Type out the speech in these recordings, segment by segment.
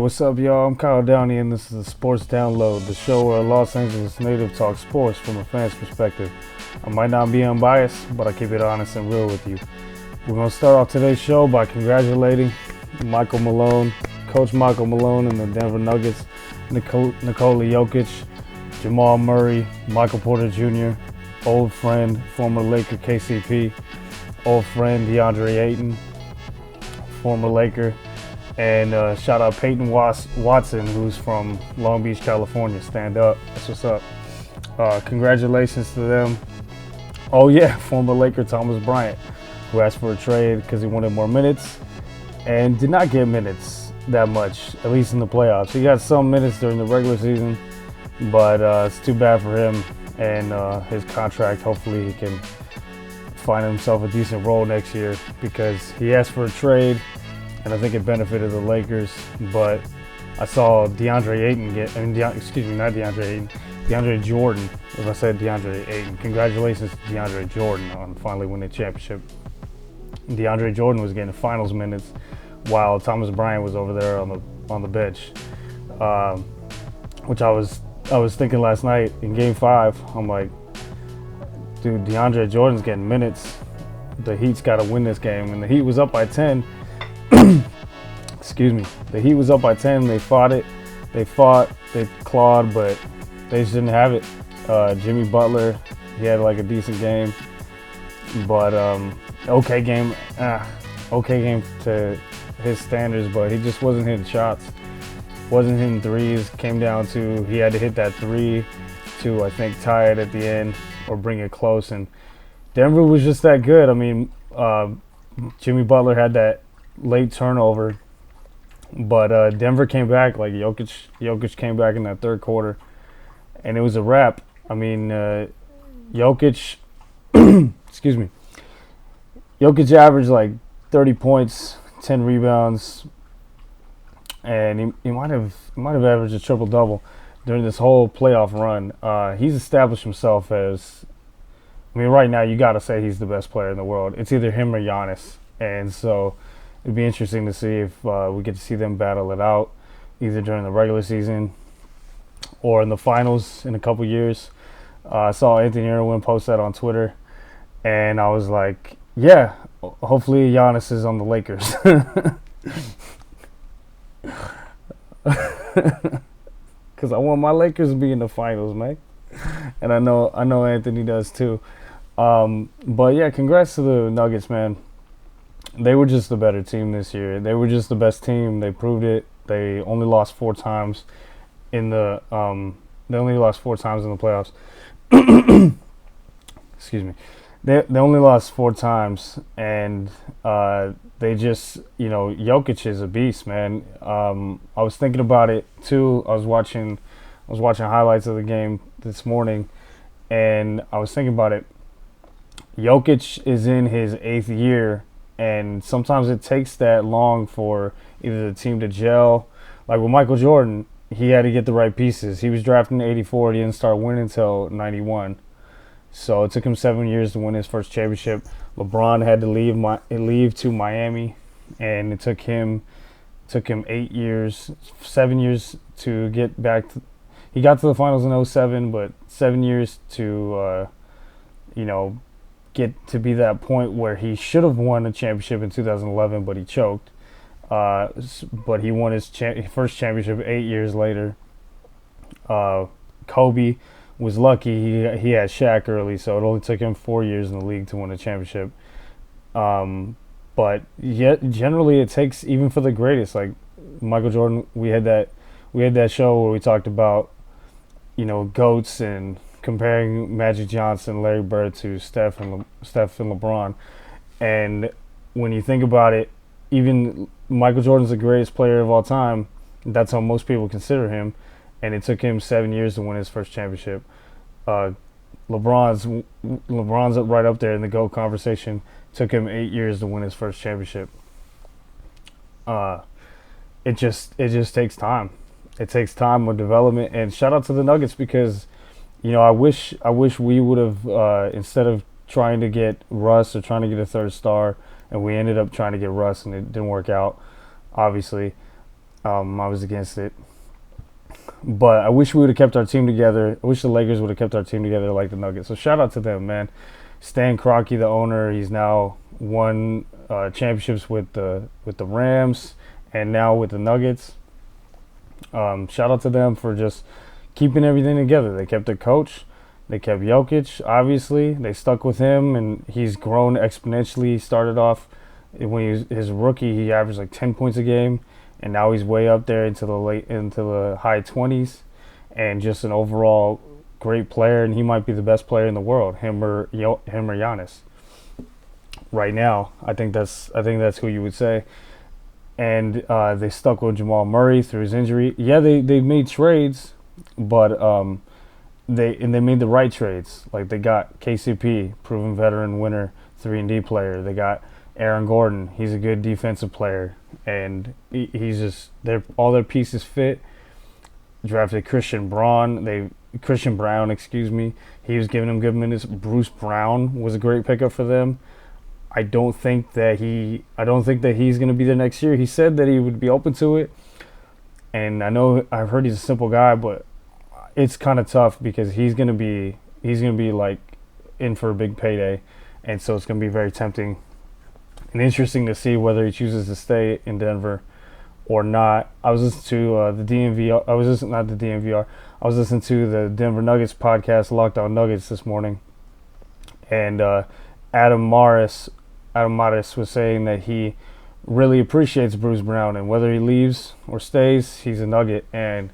What's up, y'all? I'm Kyle Downey, and this is the Sports Download, the show where a Los Angeles native talks sports from a fan's perspective. I might not be unbiased, but I keep it honest and real with you. We're going to start off today's show by congratulating Michael Malone, Coach Michael Malone and the Denver Nuggets, Nikola Jokic, Jamal Murray, Michael Porter Jr., old friend, former Laker KCP, old friend DeAndre Ayton, former Laker, and shout out Peyton Watson, who's from Long Beach, California. Stand up. That's what's up. Congratulations to them. Oh yeah, former Laker Thomas Bryant, who asked for a trade because he wanted more minutes and did not get minutes that much, at least in the playoffs. He got some minutes during the regular season, but it's too bad for him and his contract. Hopefully he can find himself a decent role next year, because he asked for a trade and I think it benefited the Lakers. But I saw DeAndre Jordan. As I said, DeAndre Ayton. Congratulations to DeAndre Jordan on finally winning the championship. DeAndre Jordan was getting finals minutes while Thomas Bryant was over there on the bench, which I was thinking last night in Game 5. I'm like, dude, DeAndre Jordan's getting minutes. The Heat's got to win this game, and the Heat was up by 10. Excuse me. The Heat was up by 10. They fought it. They clawed, but they just didn't have it. Jimmy Butler, he had like a decent game, but okay game to his standards, but he just wasn't hitting shots, wasn't hitting threes. Came down to he had to hit that three to, I think, tie it at the end or bring it close, and Denver was just that good. I mean, Jimmy Butler had that late turnover, but Denver came back. Like Jokic came back in that third quarter, and it was a wrap. I mean, Jokic, excuse me, Jokic averaged like 30 points, 10 rebounds, and he might have averaged a triple double during this whole playoff run. He's established himself as, I mean, right now you got to say he's the best player in the world. It's either him or Giannis, and so it'd be interesting to see if we get to see them battle it out, either during the regular season or in the finals in a couple years. I saw Anthony Irwin post that on Twitter, and I was like, yeah, hopefully Giannis is on the Lakers. Because I want my Lakers to be in the finals, man. And I know Anthony does too. But yeah, congrats to the Nuggets, man. They were just the better team this year. They were just the best team. They proved it. They only lost 4 times in the playoffs. Excuse me. They only lost 4 times, and they just, Jokic is a beast, man. I was thinking about it too. I was watching highlights of the game this morning, and I was thinking about it. Jokic is in his 8th year, and sometimes it takes that long for either the team to gel. Like with Michael Jordan, he had to get the right pieces. He was drafted in '84. He didn't start winning until '91. So it took him 7 years to win his first championship. LeBron had to leave to Miami, and it took him 7 years to get back. He got to the finals in '07, but 7 years to get to be that point where he should have won a championship in 2011, but he choked. But he won his first championship 8 years later. Kobe was lucky. He had Shaq early, so it only took him 4 years in the league to win a championship. But yet, generally, it takes, even for the greatest, like Michael Jordan. We had that show where we talked about, GOATs and comparing Magic Johnson, Larry Bird to Steph and LeBron. And when you think about it, even Michael Jordan's the greatest player of all time. That's how most people consider him. And it took him 7 years to win his first championship. LeBron's right up there in the GOAT conversation. Took him 8 years to win his first championship. It just takes time. It takes time with development. And shout out to the Nuggets, because, I wish we would have, instead of trying to get Russ or trying to get a third star, and we ended up trying to get Russ and it didn't work out, obviously. I was against it. But I wish we would have kept our team together. I wish the Lakers would have kept our team together like the Nuggets. So shout out to them, man. Stan Kroenke, the owner, he's now won championships with the Rams and now with the Nuggets. Shout out to them for just keeping everything together. They kept their coach. They kept Jokic, obviously. They stuck with him, and he's grown exponentially. He started off when he was his rookie, he averaged like 10 points a game, and now he's way up there into the high 20s, and just an overall great player. And he might be the best player in the world, him or Giannis. Right now, I think that's who you would say. And they stuck with Jamal Murray through his injury. Yeah, they made trades, but they made the right trades. Like they got KCP, proven veteran winner, 3-and-D player. They got Aaron Gordon. He's a good defensive player, and he's just all their pieces fit. Drafted Christian Brown. Excuse me. He was giving them good minutes. Bruce Brown was a great pickup for them. I don't think that he's going to be there next year. He said that he would be open to it, and I've heard he's a simple guy, but it's kind of tough because he's going to be like in for a big payday, and so it's going to be very tempting and interesting to see whether he chooses to stay in Denver or not. I was listening to the Denver Nuggets podcast, Lockdown Nuggets, this morning, and Adam Morris was saying that he really appreciates Bruce Brown, and whether he leaves or stays, he's a Nugget. And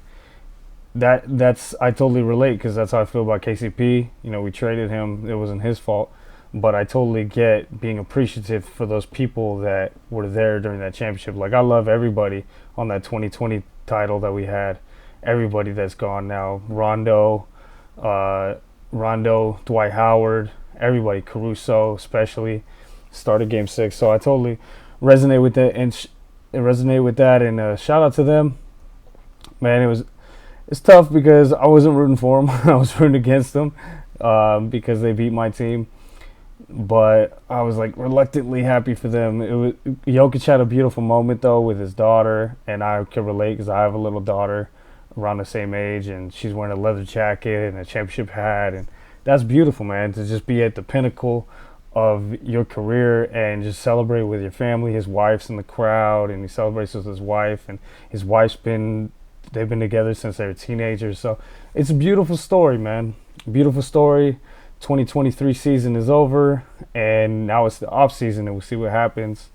that's I totally relate, because that's how I feel about KCP. We traded him. It wasn't his fault. But I totally get being appreciative for those people that were there during that championship. Like, I love everybody on that 2020 title that we had. Everybody that's gone now. Rondo, Dwight Howard, everybody, Caruso especially, started Game 6. So I totally resonate with that and shout out to them. Man, it's tough because I wasn't rooting for them. I was rooting against them because they beat my team. But I was like reluctantly happy for them. Jokic had a beautiful moment though with his daughter, and I can relate because I have a little daughter around the same age, and she's wearing a leather jacket and a championship hat, and that's beautiful, man, to just be at the pinnacle of your career and just celebrate with your family. His wife's in the crowd, and he celebrates with his wife, and his wife's they've been together since they were teenagers. So it's a beautiful story, man. Beautiful story. 2023 season is over, and now it's the off season, and we'll see what happens.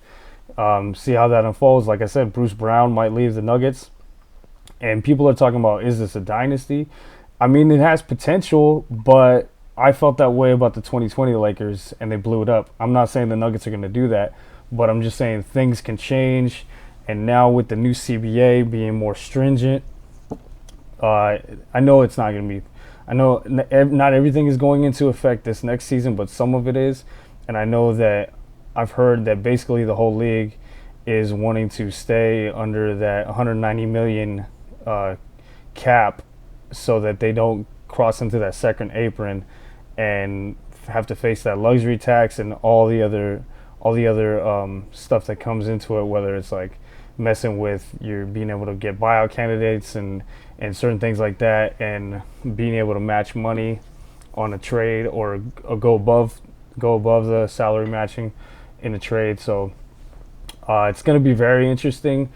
See how that unfolds. Like I said, Bruce Brown might leave the Nuggets, and people are talking about, is this a dynasty? I mean, it has potential, but I felt that way about the 2020 Lakers, and they blew it up. I'm not saying the Nuggets are going to do that, but I'm just saying things can change. And now with the new CBA being more stringent, I know it's not going to be. I know not everything is going into effect this next season, but some of it is. And I know that I've heard that basically the whole league is wanting to stay under that 190 million cap, so that they don't cross into that second apron and have to face that luxury tax and all the other stuff that comes into it, whether it's like messing with your being able to get buyout candidates and certain things like that, and being able to match money on a trade or go above the salary matching in a trade. So it's going to be very interesting.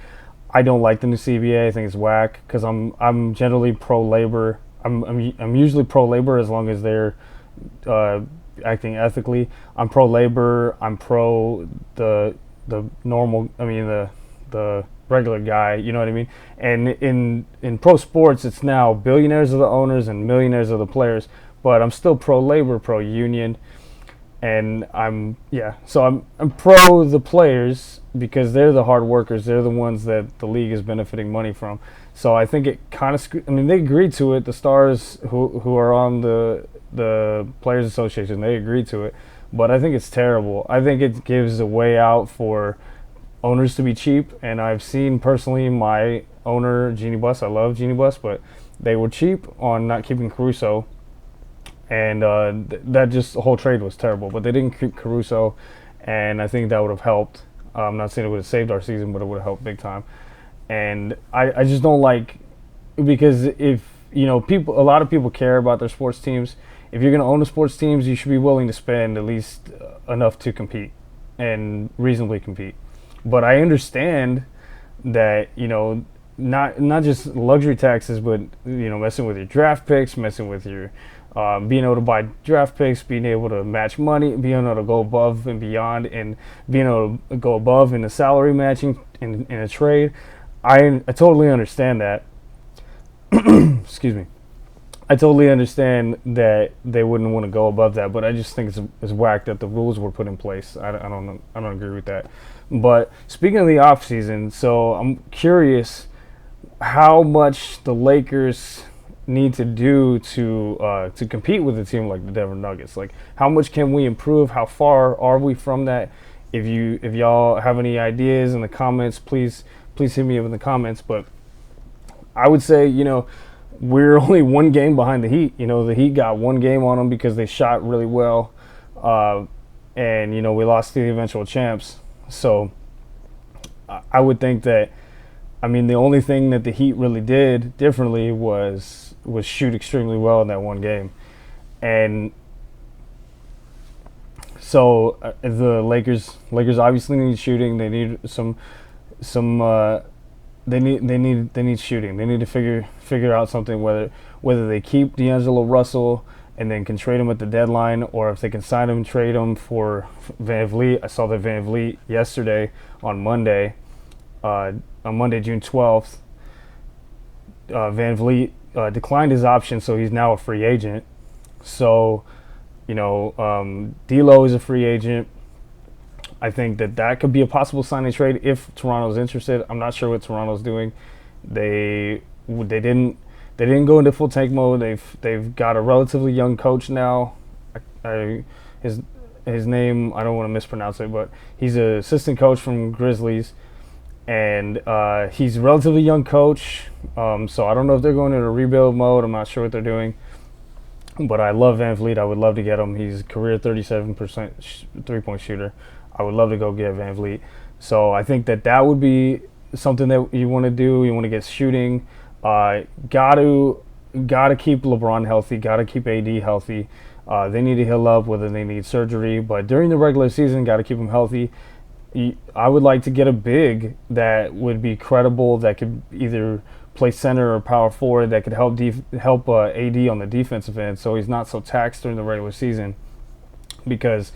I don't like the new CBA. I think it's whack, because I'm generally pro labor. I'm usually pro labor as long as they're acting ethically. I'm pro labor. I'm pro the normal. I mean the regular guy. You know what I mean? And in pro sports, it's now billionaires are the owners and millionaires are the players. But I'm still pro labor, pro union. And I'm pro the players, because they're the hard workers. They're the ones that the league is benefiting money from. So I think it kind of they agreed to it. The stars who are on the Players Association, they agreed to it. But I think it's terrible. I think it gives a way out for owners to be cheap. And I've seen personally my owner, Jeannie Buss. I love Jeannie Buss, but they were cheap on not keeping Caruso. And that just the whole trade was terrible. But they didn't keep Caruso, and I think that would have helped. I'm not saying it would have saved our season, but it would have helped big time. And I just don't like, because if a lot of people care about their sports teams. If you're going to own the sports teams, you should be willing to spend at least enough to compete and reasonably compete. But I understand that not just luxury taxes, but messing with your draft picks, messing with your being able to buy draft picks, being able to match money, being able to go above and beyond, and being able to go above in the salary matching in a trade. I totally understand that. Excuse me. I totally understand that they wouldn't want to go above that, but I just think it's whack that the rules were put in place. I don't know. I don't agree with that. But speaking of the offseason, so I'm curious how much the Lakers need to do to compete with a team like the Denver Nuggets. Like, how much can we improve? How far are we from that? If y'all have any ideas in the comments, please hit me up in the comments. But I would say, we're only one game behind the Heat. The Heat got one game on them because they shot really well. And, we lost to the eventual champs. So I would think that, the only thing that the Heat really did differently was shoot extremely well in that one game. And so the Lakers obviously need shooting. They need they need shooting. They need to figure out something, whether they keep D'Angelo Russell and then can trade him at the deadline, or if they can sign him and trade him for Van Vliet. I saw that Van Vliet yesterday on Monday, June 12th. Van Vliet declined his option, so he's now a free agent. So, D'Lo is a free agent. I think that could be a possible signing trade if Toronto's interested. I'm not sure what Toronto's doing. They didn't go into full tank mode. They've got a relatively young coach now. His name, I don't want to mispronounce it, but he's an assistant coach from Grizzlies, and he's a relatively young coach. So I don't know if they're going into rebuild mode. I'm not sure what they're doing. But I love Van Vliet. I would love to get him. He's a career 37% three-point shooter. I would love to go get Van Vliet. So I think that would be something that you want to do. You want to get shooting. Got to keep LeBron healthy. Got to keep AD healthy. They need to heal up, whether they need surgery. But during the regular season, got to keep them healthy. I would like to get a big that would be credible, that could either play center or power forward, that could help AD on the defensive end, so he's not so taxed during the regular season, because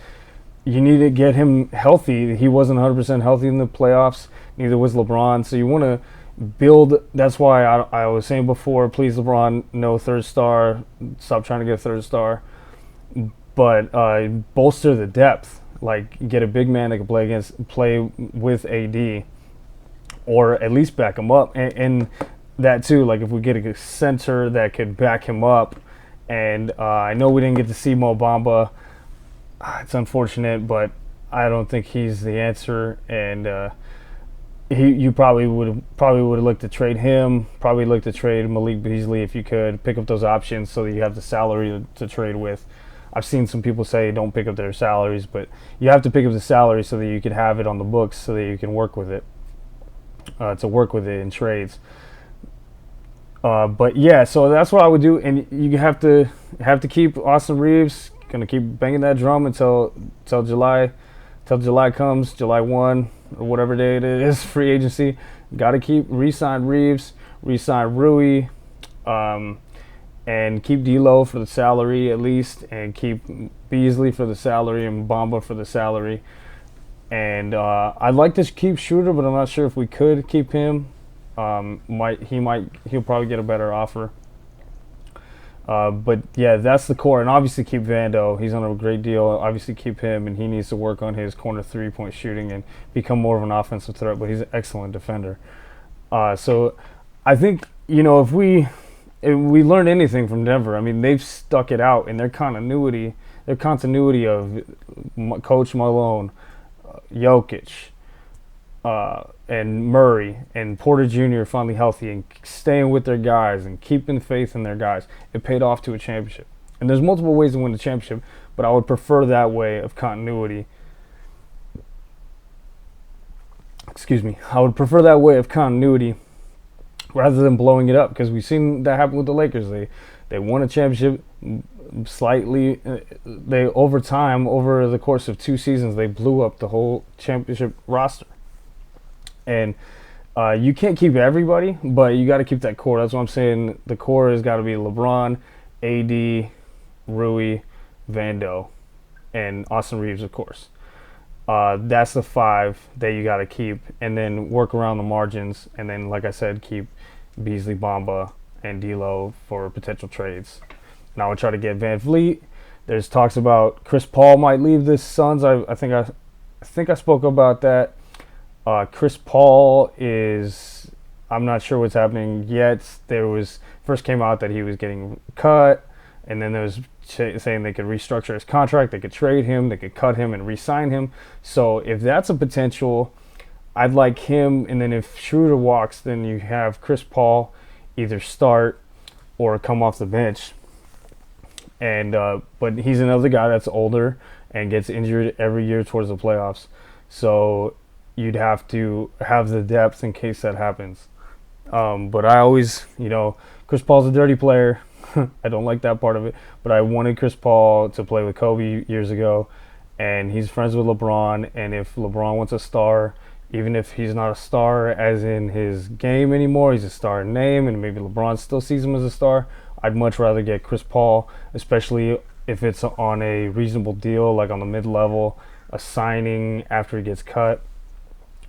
you need to get him healthy. He wasn't 100% healthy in the playoffs. Neither was LeBron. So you want to build. That's why I was saying before, please, LeBron, no third star. Stop trying to get a third star. But bolster the depth. Like, get a big man that can play with AD, or at least back him up. And that too, like if we get a center that could back him up. And I know we didn't get to see Mo Bamba. It's unfortunate, but I don't think he's the answer. And you probably would have looked to trade him. Probably looked to trade Malik Beasley if you could pick up those options so that you have the salary to trade with. I've seen some people say don't pick up their salaries, but you have to pick up the salary so that you can have it on the books so that you can work with it. To work with it in trades. But yeah, so that's what I would do, and you have to keep Austin Reeves. Gonna keep banging that drum until July comes, July 1 or whatever day it is, free agency. Got to keep re-sign Reeves, re-sign Rui, and keep D'Lo for the salary at least, and keep Beasley for the salary and Bamba for the salary. And I'd like to keep Shooter, but I'm not sure if we could keep him. He'll probably get a better offer. But yeah, that's the core, and obviously keep Vando. He's on a great deal. Obviously keep him, and he needs to work on his corner three-point shooting and become more of an offensive threat. But he's an excellent defender. So I think if we learned anything from Denver, I mean they've stuck it out in their continuity of Coach Malone, Jokic, and Murray and Porter Jr. finally healthy and staying with their guys and keeping faith in their guys. It paid off to a championship. And there's multiple ways to win the championship, but I would prefer that way of continuity. Excuse me. I would prefer that way of continuity rather than blowing it up, because we've seen that happen with the Lakers. They won a championship slightly. They over time, over the course of 2 seasons, they blew up the whole championship roster. And you can't keep everybody, but you got to keep that core. That's what I'm saying. The core has got to be LeBron, AD, Rui, Vando, and Austin Reeves, of course. That's the 5 that you got to keep, and then work around the margins. And then, like I said, keep Beasley, Bamba, and D'Lo for potential trades. And I would try to get Van Vliet. There's talks about Chris Paul might leave the Suns. I think I spoke about that. Chris Paul is, I'm not sure what's happening yet. There was first came out that he was getting cut, and then there was saying they could restructure his contract, they could trade him, they could cut him and re-sign him. So if that's a potential, I'd like him. And then if Schroeder walks, then you have Chris Paul either start or come off the bench. And but he's another guy that's older and gets injured every year towards the playoffs. So you'd have to have the depth in case that happens. But I always, Chris Paul's a dirty player. I don't like that part of it. But I wanted Chris Paul to play with Kobe years ago. And he's friends with LeBron. And if LeBron wants a star, even if he's not a star as in his game anymore, he's a star in name, and maybe LeBron still sees him as a star, I'd much rather get Chris Paul, especially if it's on a reasonable deal, like on the mid-level, a signing after he gets cut,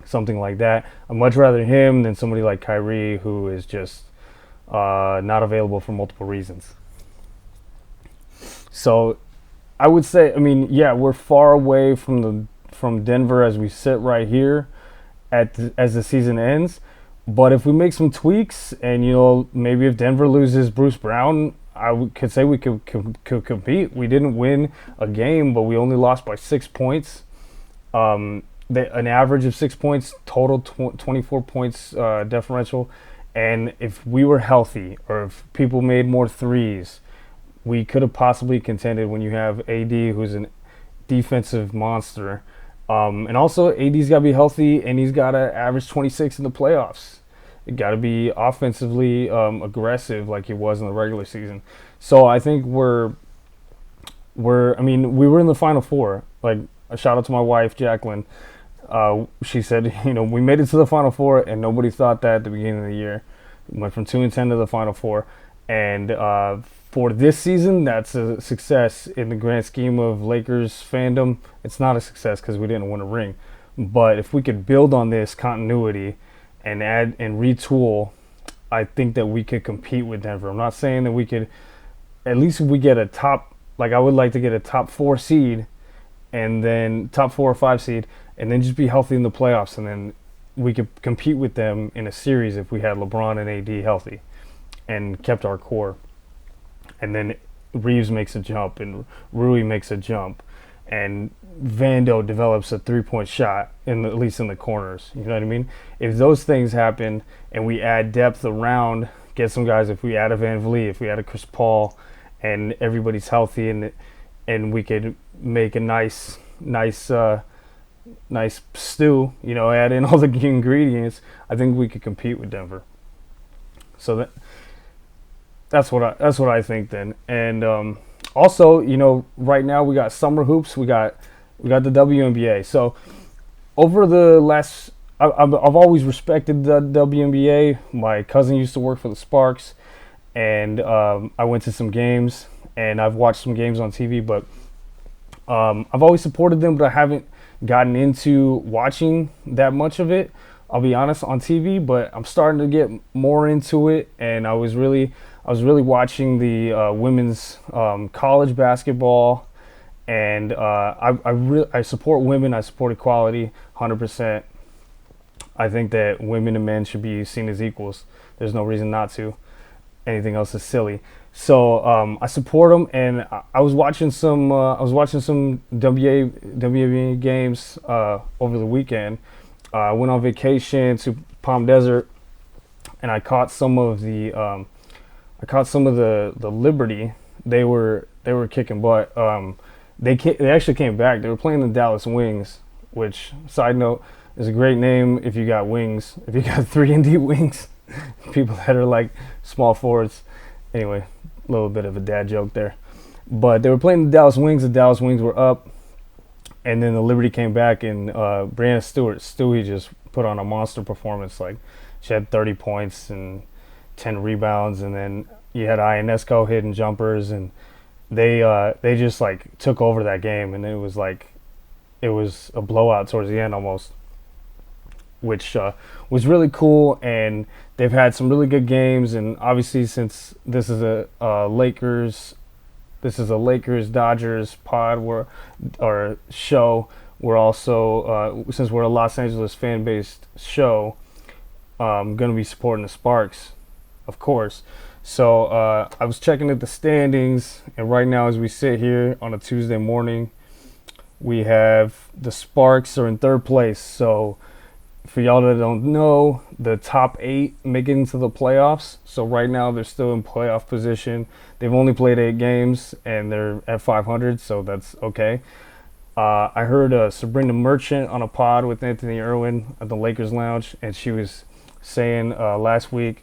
something like that. I'd much rather him than somebody like Kyrie, who is just not available for multiple reasons. So I would say, we're far away from Denver as we sit right here as the season ends. But if we make some tweaks, and maybe if Denver loses Bruce Brown, could say we could compete. We didn't win a game, but we only lost by 6 points. An average of 6 points, total 24 points differential. And if we were healthy, or if people made more threes, we could have possibly contended. When you have AD, who's a defensive monster. And also, AD's got to be healthy, and he's got to average 26 in the playoffs. It got to be offensively aggressive like he was in the regular season. So I think we were in the Final Four. Like, a shout out to my wife, Jacqueline. She said, we made it to the Final Four, and nobody thought that at the beginning of the year. We went from 2-10 to the Final Four. And for this season, that's a success in the grand scheme of Lakers fandom. It's not a success because we didn't win a ring. But if we could build on this continuity and add and retool, I think that we could compete with Denver. I'm not saying that we could, at least if we get a top, I would like to get a top 4 seed, and then top 4 or 5 seed, and then just be healthy in the playoffs. And then we could compete with them in a series if we had LeBron and AD healthy and kept our core. And then Reeves makes a jump, and Rui makes a jump, and Vando develops a 3-point shot, at least in the corners. You know what I mean? If those things happen, and we add depth around, get some guys. If we add a Van Vliet, if we add a Chris Paul, and everybody's healthy, and we could make a nice stew. Add in all the ingredients. I think we could compete with Denver. So that's what I think then. And also, right now we got summer hoops. We got the WNBA. So over the last, I've always respected the WNBA. My cousin used to work for the Sparks, and I went to some games, and I've watched some games on TV. But I've always supported them, but I haven't gotten into watching that much of it. I'll be honest, on TV, but I'm starting to get more into it, and I was really watching the women's college basketball, and I support women. I support equality 100%. I think that women and men should be seen as equals. There's no reason not to. Anything else is silly. So I support them, and I was watching some WNBA games over the weekend. I went on vacation to Palm Desert, and I caught some of the Liberty. They were kicking butt. They actually came back. They were playing the Dallas Wings, which, side note, is a great name if you got wings. If you got 3 and D wings, people that are like small forwards. Anyway, a little bit of a dad joke there. But they were playing the Dallas Wings. The Dallas Wings were up, and then the Liberty came back, and Brianna Stewie just put on a monster performance. Like, she had 30 points and 10 rebounds, and then you had Ionesco hitting jumpers, and they just like took over that game, and it was a blowout towards the end almost, which was really cool. And they've had some really good games, and obviously since this is a Lakers Dodgers pod or show, we're also since we're a Los Angeles fan based show, going to be supporting the Sparks, of course. So I was checking at the standings, and right now as we sit here on a Tuesday morning, we have the Sparks are in third place. So for y'all that don't know, the top 8 make it into the playoffs. So right now they're still in playoff position. They've only played 8 games, and they're at 500, so that's okay. I heard Sabrina Merchant on a pod with Anthony Irwin at the Lakers Lounge, and she was saying last week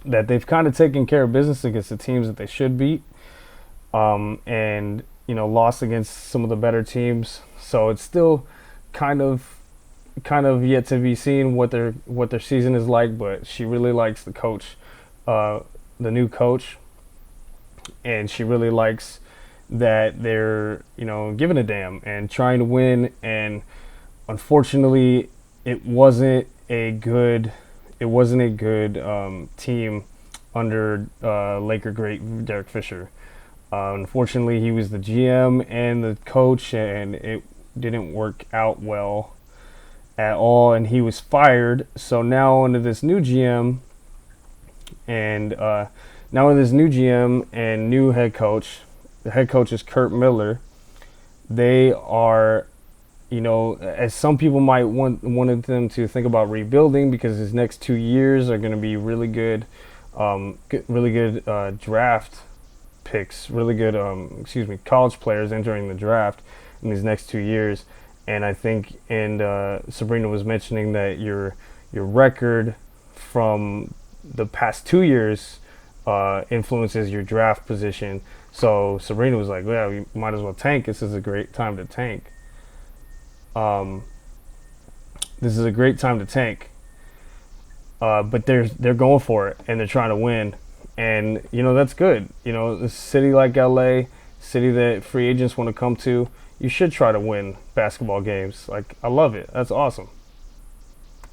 that they've kind of taken care of business against the teams that they should beat, and lost against some of the better teams. So it's still kind of yet to be seen what their season is like. But she really likes the coach, the new coach, and she really likes that they're giving a damn and trying to win. And unfortunately, it wasn't a good team under Laker great Derek Fisher. Unfortunately, he was the GM and the coach, and it didn't work out well at all, and he was fired. So now under this new GM and new head coach, the head coach is Kurt Miller. They are, as some people might wanted them to think about rebuilding, because his next 2 years are going to be really good draft picks, really good college players entering the draft in these next 2 years. And I think, and Sabrina was mentioning that your record from the past 2 years influences your draft position. So Sabrina was like, "Yeah, we might as well tank. This is a great time to tank." But they're going for it, and they're trying to win, and that's good. A city like LA, city that free agents want to come to, you should try to win basketball games. Like, I love it. That's awesome.